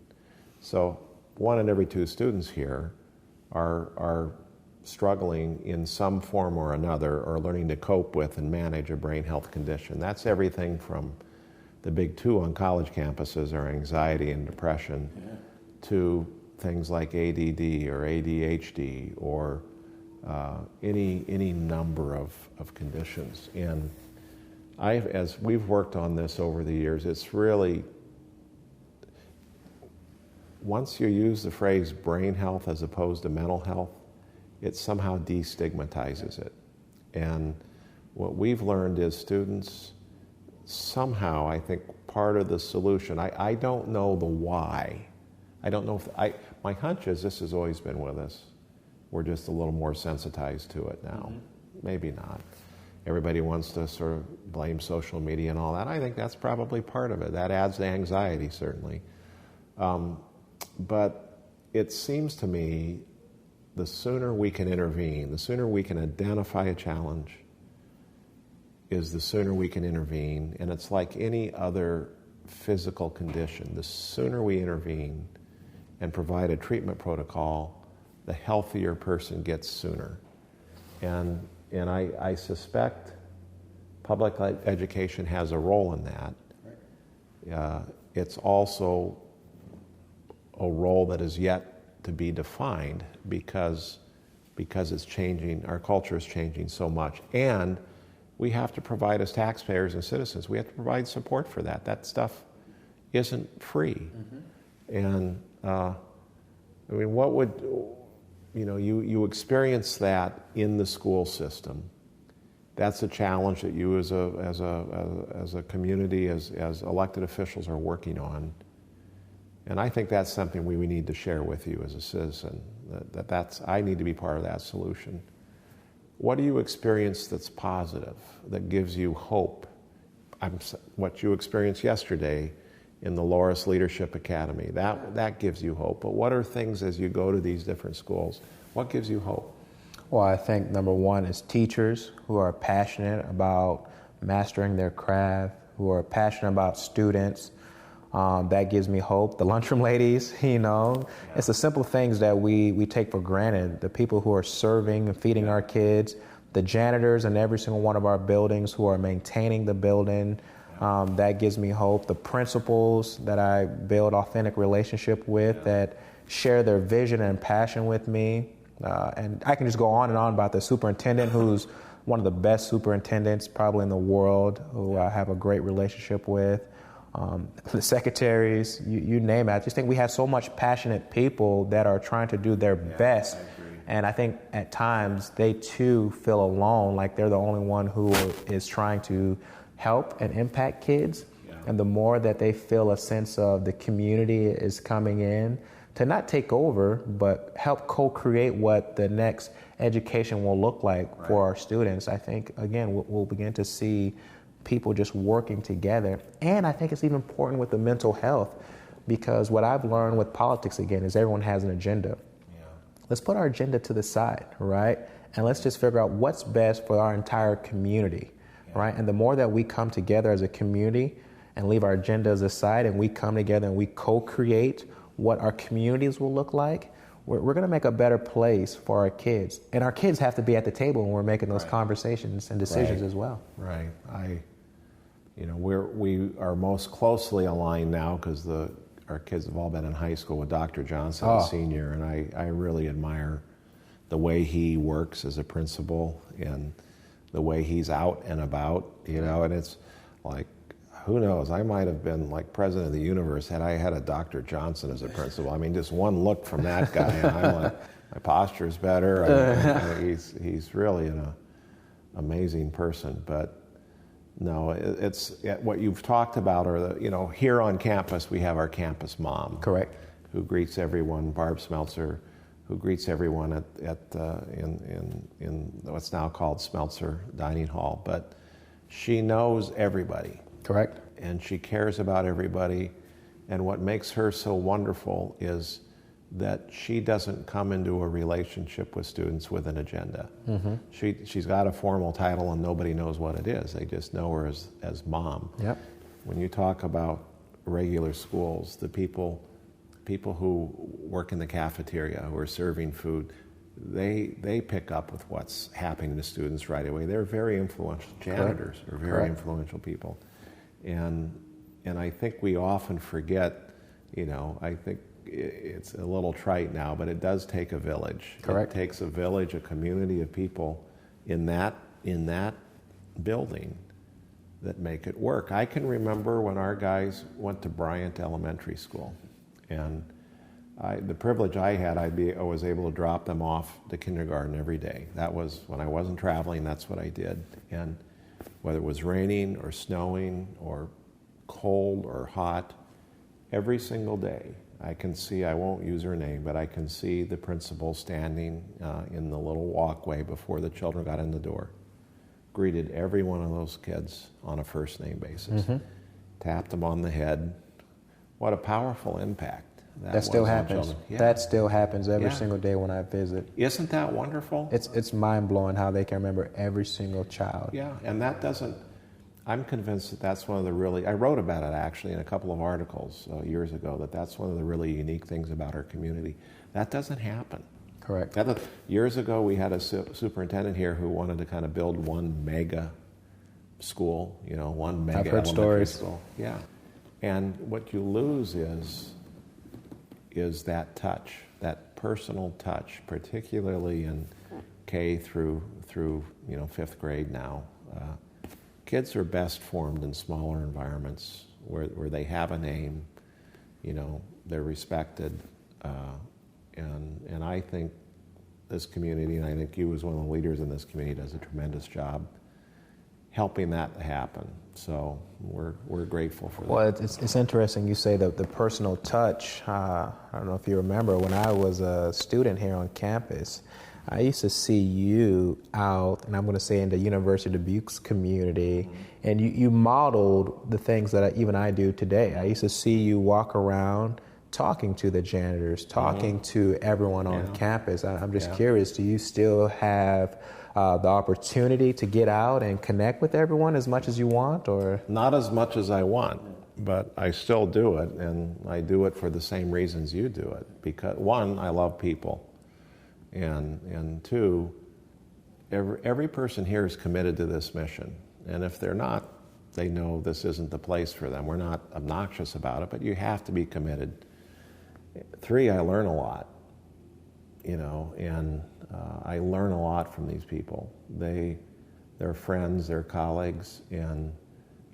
So 1 in every 2 students here are struggling in some form or another, or learning to cope with and manage a brain health condition. That's everything from the big 2 on college campuses are anxiety and depression, to things like ADD or ADHD or any number of conditions. And as we've worked on this over the years, it's really, once you use the phrase brain health as opposed to mental health, it somehow destigmatizes it. And what we've learned is students somehow, I think, part of the solution, I don't know the why. I don't know if, my hunch is this has always been with us. We're just a little more sensitized to it now. Maybe not. Everybody wants to sort of blame social media and all that. I think that's probably part of it. That adds to anxiety, certainly. But it seems to me the sooner we can intervene, the sooner we can identify a challenge, is the sooner we can intervene. And it's like any other physical condition. The sooner we intervene and provide a treatment protocol, the healthier person gets sooner. And I suspect public education has a role in that. It's also a role that is yet to be defined because it's changing, our culture is changing so much. And we have to provide, as taxpayers and citizens, we have to provide support for that. That stuff isn't free. And I mean, what would, you experience that in the school system. That's a challenge that you as a community, as elected officials are working on. And I think that's something we need to share with you as a citizen, I need to be part of that solution. What do you experience that's positive, that gives you hope? What you experienced yesterday in the Loris Leadership Academy, that gives you hope. But what are things as you go to these different schools, what gives you hope? Well, I think number 1 is teachers who are passionate about mastering their craft, who are passionate about students. That gives me hope. The lunchroom ladies, it's the simple things that we take for granted. The people who are serving and feeding our kids, the janitors in every single one of our buildings who are maintaining the building, that gives me hope. The principals that I build authentic relationship with, that share their vision and passion with me. And I can just go on and on about the superintendent, who's one of the best superintendents probably in the world, who I have a great relationship with. The secretaries, you name it. I just think we have so much passionate people that are trying to do their best. And I think at times they too feel alone, like they're the only one who is trying to help and impact kids. And the more that they feel a sense of the community is coming in to not take over, but help co-create what the next education will look like for our students, I think, again, we'll begin to see people just working together. And I think it's even important with the mental health, because what I've learned with politics, again, is everyone has an agenda. Let's put our agenda to the side, right? And let's just figure out what's best for our entire community, right? And the more that we come together as a community and leave our agendas aside and we come together and we co-create what our communities will look like, we're going to make a better place for our kids. And our kids have to be at the table when we're making those conversations and decisions as well. Right. We are most closely aligned now because our kids have all been in high school with Dr. Johnson, a senior, and I really admire the way he works as a principal and the way he's out and about, and it's like, who knows, I might have been like president of the universe had I had a Dr. Johnson as a principal. I mean, just one look from that guy, and I'm like, my posture's better. He's really an amazing person. But no, it's what you've talked about, or here on campus we have our campus mom, correct, who greets everyone, Barb Smeltzer, who greets everyone in what's now called Smeltzer Dining Hall. But she knows everybody. Correct. And she cares about everybody. And what makes her so wonderful is that she doesn't come into a relationship with students with an agenda. She's got a formal title and nobody knows what it is. They just know her as mom. Yep. When you talk about regular schools, the people who work in the cafeteria, who are serving food, they pick up with what's happening to students right away. They're very influential. Janitors are very influential people. And I think we often forget, I think it's a little trite now, but it does take a village. Correct. It takes a village, a community of people in that building that make it work. I can remember when our guys went to Bryant Elementary School, and the privilege I had, I was able to drop them off to kindergarten every day. That was when I wasn't traveling. That's what I did. And whether it was raining or snowing or cold or hot, every single day I can see, I won't use her name, but I can see the principal standing in the little walkway before the children got in the door, greeted every one of those kids on a first name basis, tapped them on the head. What a powerful impact that still happens. Yeah. That still happens every single day when I visit. Isn't that wonderful? It's mind-blowing how they can remember every single child. Yeah, and that doesn't, I'm convinced that that's one of the really, I wrote about it actually in a couple of articles years ago, that's one of the really unique things about our community. That doesn't happen. Correct. Years ago, we had a superintendent here who wanted to kind of build one mega school, one mega I've heard stories. School. Yeah. And what you lose is that touch, that personal touch, particularly in K through 5th grade now. Kids are best formed in smaller environments where they have a name, they're respected, and I think this community, and I think you as one of the leaders in this community, does a tremendous job helping that to happen. So we're grateful for that. Well, it's interesting you say the personal touch. I don't know if you remember when I was a student here on campus, I used to see you out, and I'm going to say in the University of Dubuque's community, and you modeled the things that even I do today. I used to see you walk around talking to the janitors, talking to everyone on campus. I'm just curious, do you still have the opportunity to get out and connect with everyone as much as you want, or? Not as much as I want, but I still do it, and I do it for the same reasons you do it. Because one, I love people, and two, every person here is committed to this mission, and if they're not, they know this isn't the place for them. We're not obnoxious about it, but you have to be committed. Three, I learn a lot, and I learn a lot from these people. They're friends, they're colleagues, and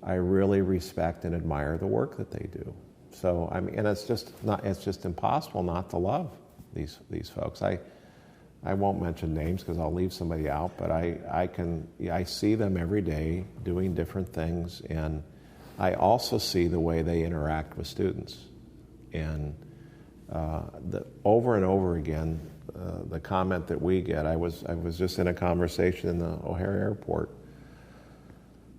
I really respect and admire the work that they do. So and it's just impossible not to love these folks. I won't mention names because I'll leave somebody out, but I see them every day doing different things, and I also see the way they interact with students. And over and over again, the comment that we get, I was just in a conversation in the O'Hare Airport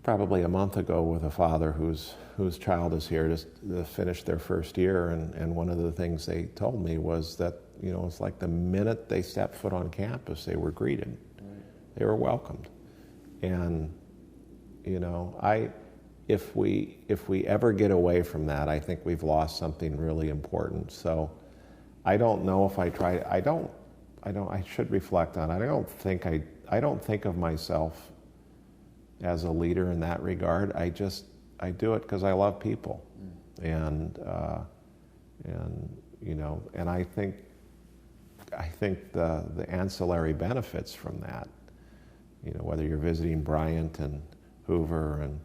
probably a month ago with a father whose child is here just to finish their first year, and one of the things they told me was that it's like the minute they stepped foot on campus, they were greeted, they were welcomed, and if we ever get away from that, I think we've lost something really important. So I don't know if I try. I should reflect on it. I don't think of myself as a leader in that regard. I do it because I love people, and I think the ancillary benefits from that, whether you're visiting Bryant and Hoover and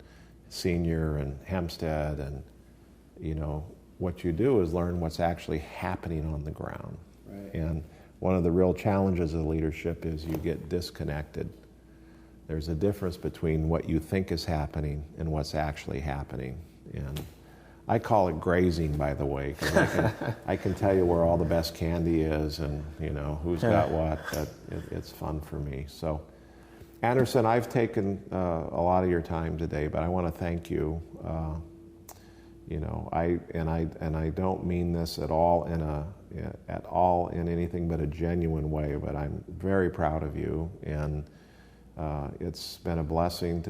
Senior and Hempstead, and what you do is learn what's actually happening on the ground. Right. And one of the real challenges of leadership is you get disconnected. There's a difference between what you think is happening and what's actually happening. And I call it grazing, by the way, because I can tell you where all the best candy is and who's got what. It's fun for me. So Anderson, I've taken a lot of your time today, but I want to thank you. You know, I don't mean this at all in anything but a genuine way. But I'm very proud of you, and it's been a blessing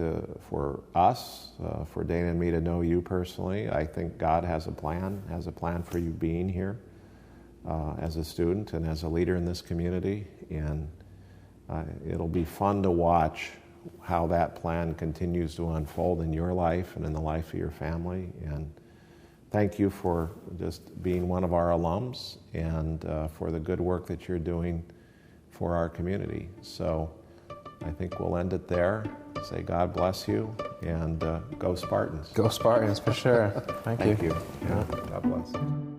for us, for Dana and me to know you personally. I think God has a plan for you being here as a student and as a leader in this community, and it'll be fun to watch how that plan continues to unfold in your life and in the life of your family. And thank you for just being one of our alums and for the good work that you're doing for our community. So I think we'll end it there. Say God bless you, and go Spartans. Go Spartans, for sure. Thank you. Thank you. Yeah. God bless.